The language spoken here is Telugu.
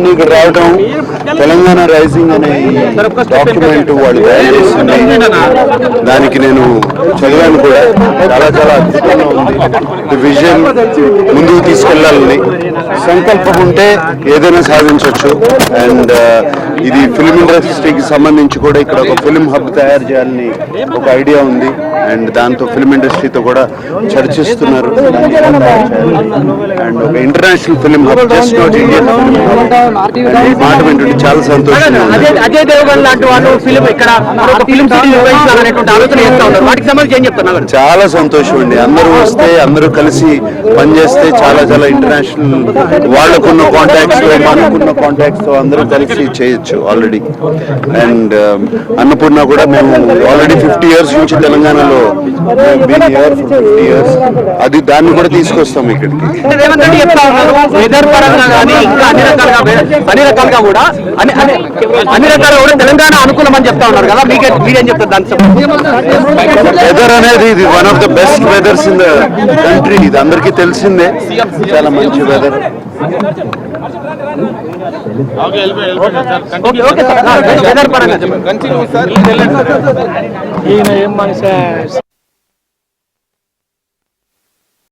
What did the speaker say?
నేను ఇక్కడ రావడం తెలంగాణ రైజింగ్ అనే డాక్యుమెంట్ వాళ్ళు తయారు చేస్తుంది. దానికి నేను చదివాను కూడా, చాలా చాలా అద్భుతంగా ఉంది. విజన్ ముందుకు తీసుకెళ్లాలని సంకల్పం ఉంటే ఏదైనా సాధించవచ్చు. అండ్ ఇది ఫిల్మ్ ఇండస్ట్రీకి సంబంధించి కూడా ఇక్కడ ఒక ఫిల్మ్ హబ్ తయారు చేయాలని ఒక ఐడియా ఉంది. అండ్ దాంతో ఫిల్మ్ ఇండస్ట్రీతో కూడా చర్చిస్తున్నారు. అండ్ ఒక international film hub, just not Indian ఈ మాట వింటుంటే చాలా సంతోషంగా ఉంది. అజయ్ దేవగన్ లాంటి వాళ్ళు ఫిల్మ్ ఇక్కడ ఫిల్మ్ సిటీ నిర్వహించాలనేటువంటి ఆలోచన చేస్తా ఉన్నారు. వాటికి సంబంధించి ఏం చెప్తున్నారు? చాలా సంతోషం అండి. అందరూ వస్తే, అందరూ కలిసి పనిచేస్తే చాలా చాలా ఇంటర్నేషనల్ వాళ్ళకున్న కాంటాక్ట్స్ తో, మనకున్న కాంటాక్ట్స్ తో అందరూ కలిసి చేయొచ్చు ఆల్రెడీ. అండ్ అన్నపూర్ణ కూడా మేము ఆల్రెడీ 50 years నుంచి తెలంగాణలో అది దాన్ని కూడా తీసుకొస్తాం ఇక్కడికి. రేవంత్ రెడ్డి చెప్తా ఉన్నారు వెదర్ పరంగా కానీ ఇంకా అన్ని రకాలుగా కూడా తెలంగాణ అనుకూలం అని చెప్తా ఉన్నారు కదా, మీరేం చెప్తారు దానికి? వెదర్ అనేది ఇది one of the best weathers in the country. ఇది అందరికీ తెలిసిందే, చాలా మంచి వెదర్. వెదర్ పరంగా